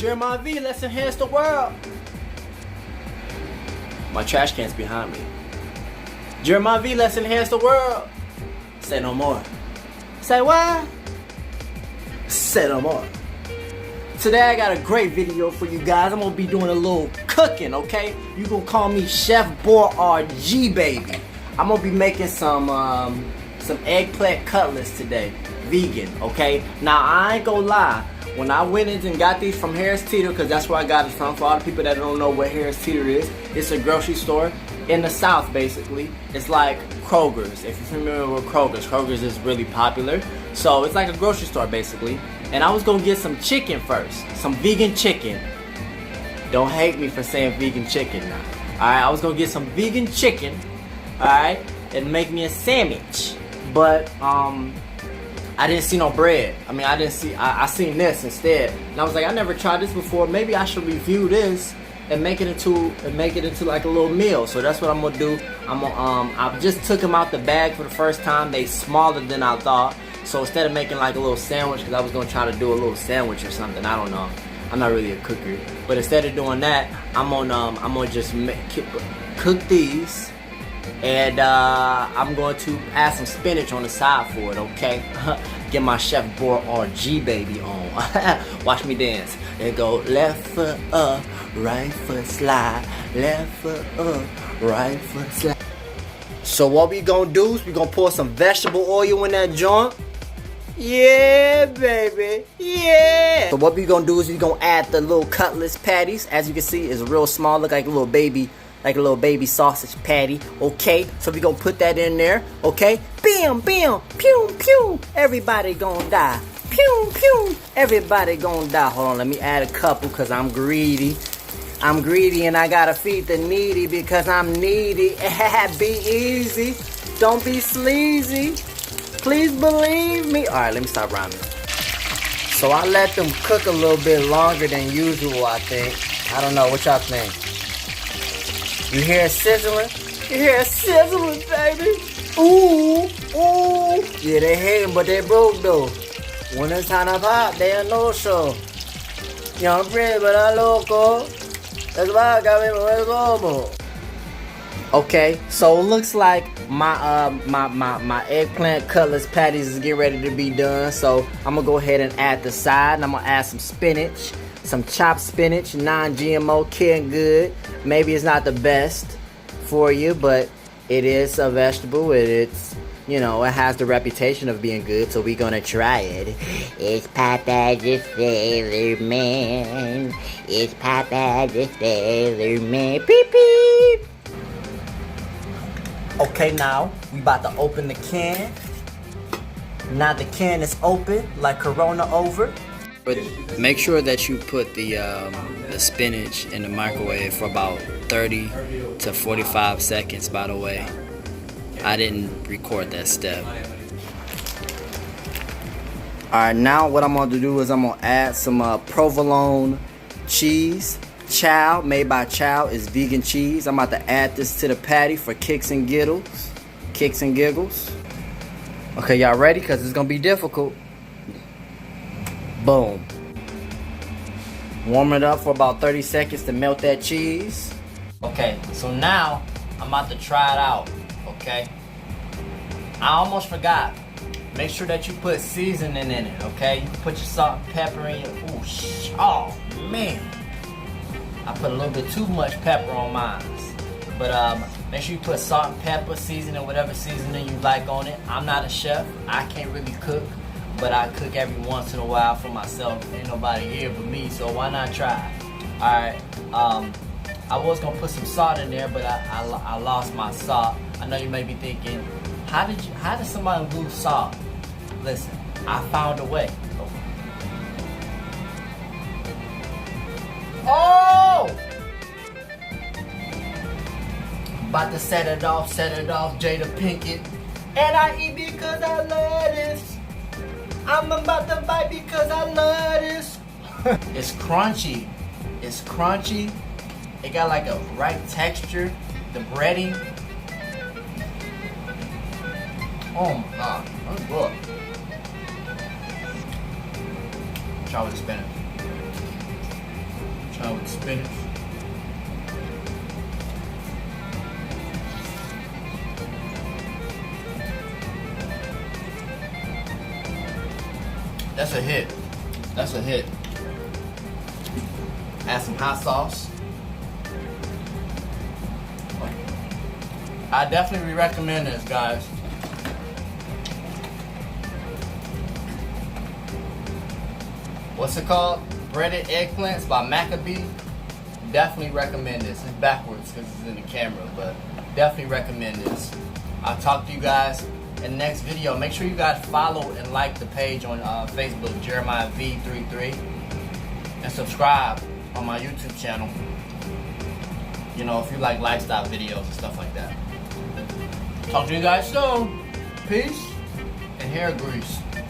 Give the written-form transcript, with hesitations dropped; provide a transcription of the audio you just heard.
Jeremiah V, let's enhance the world. My trash can's behind me. Jeremiah V, let's enhance the world. Say no more. Say what? Say no more. Today I got a great video for you guys. I'm gonna be doing a little cooking, okay? You gonna call me Chef Boy RG, baby. I'm gonna be making some eggplant cutlets today, vegan, okay? Now I ain't gonna lie. When I went in and got these from Harris Teeter, because that's where I got it from, for all the people that don't know what Harris Teeter is, it's a grocery store in the South, basically. It's like Kroger's. If you're familiar with Kroger's is really popular. So it's like a grocery store, basically. And I was gonna get some chicken first, some vegan chicken. Don't hate me for saying vegan chicken now. Alright, I was gonna get some vegan chicken, alright, and make me a sandwich. But I didn't see no bread. I mean, I seen this instead. And I was like, I never tried this before. Maybe I should review this and make it into like a little meal. So that's what I'm gonna do. I just took them out the bag for the first time. They smaller than I thought. So instead of making like a little sandwich, because I was gonna try to do a little sandwich or something. I don't know. I'm not really a cooker. But instead of doing that, I'm gonna just cook these. And I'm going to add some spinach on the side for it, okay? Get my Chef Boy RG baby on. Watch me dance. And go left foot up, right foot slide. Left foot up, right foot slide. So what we gonna do is we gonna pour some vegetable oil in that joint. Yeah, baby. Yeah. So what we gonna do is we gonna add the little Cutlets Patties. As you can see, it's real small, look like a little baby sausage patty, okay? So we gonna put that in there, okay? Bam, bam, pew, pew. Everybody gonna die. Pew, pew. Everybody gonna die. Hold on, let me add a couple because I'm greedy. I'm greedy and I gotta feed the needy because I'm needy. Be easy. Don't be sleazy. Please believe me. All right, let me stop rhyming. So I let them cook a little bit longer than usual, I think. I don't know, what y'all think? You hear it sizzling? You hear it sizzling, baby? Ooh, ooh. Yeah, they hating, but they broke though. When it's time to pop, they a no-show. Young Prince, but I loco. That's why I got me with global. Okay, so it looks like my eggplant Cutlets Patties is getting ready to be done. So I'm gonna go ahead and add the side, and I'm gonna add some spinach. Some chopped spinach, non-GMO, canned good. Maybe it's not the best for you, but it is a vegetable. It's, you know, it has the reputation of being good, so we're gonna try it. It's Papa the Sailor Man. It's Papa the Sailor Man. Beep, beep. Okay, now we about to open the can. Now the can is open, like Corona over. But make sure that you put the spinach in the microwave for about 30 to 45 seconds, by the way. I didn't record that step. Alright, now what I'm going to do is I'm going to add some provolone cheese. Chow, made by Chow, is vegan cheese. I'm about to add this to the patty for kicks and giggles. Kicks and giggles. Okay, y'all ready? Because it's going to be difficult. Boom. Warm it up for about 30 seconds to melt that cheese. Okay, so now I'm about to try it out, okay? I almost forgot. Make sure that you put seasoning in it, okay? You can put your salt and pepper in your, oh man. I put a little bit too much pepper on mine. But make sure you put salt and pepper, seasoning, whatever seasoning you like on it. I'm not a chef, I can't really cook. But I cook every once in a while for myself. Ain't nobody here but me, so why not try? Alright, I was gonna put some salt in there, but I lost my salt. I know you may be thinking, how did somebody lose salt? Listen, I found a way. Oh! About to set it off, Jada Pinkett. And I eat because I love this. I'm about to bite because I love this. It's crunchy. It's crunchy. It got like a right texture. The breading. Oh my god. That's good. Try with the spinach. Try with spinach. That's a hit. That's a hit. Add some hot sauce. I definitely recommend this, guys. What's it called? Breaded eggplants by Maccabee. Definitely recommend this. It's backwards because it's in the camera, but definitely recommend this. I'll talk to you guys in the next video. Make sure you guys follow and like the page on Facebook, Jeremiah V33, and subscribe on my YouTube channel. You know, if you like lifestyle videos and stuff like that. Talk to you guys soon. Peace and hair grease.